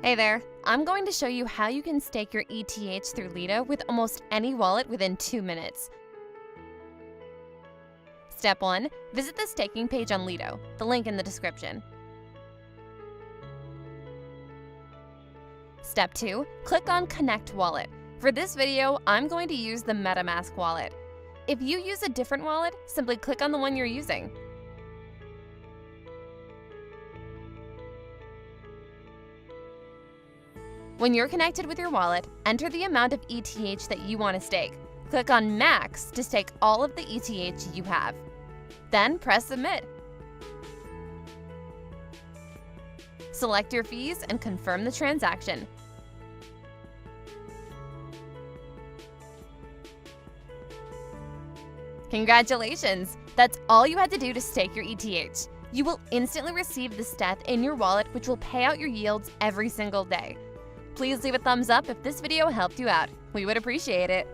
Hey there, I'm going to show you how you can stake your ETH through Lido with almost any wallet within 2 minutes. Step 1. Visit the staking page on Lido, the link in the description. Step 2. Click on Connect Wallet. For this video, I'm going to use the MetaMask wallet. If you use a different wallet, simply click on the one you're using. When you're connected with your wallet, enter the amount of ETH that you want to stake. Click on Max to stake all of the ETH you have. Then press Submit. Select your fees and confirm the transaction. Congratulations! That's all you had to do to stake your ETH. You will instantly receive this ETH in your wallet, which will pay out your yields every single day. Please leave a thumbs up if this video helped you out. We would appreciate it.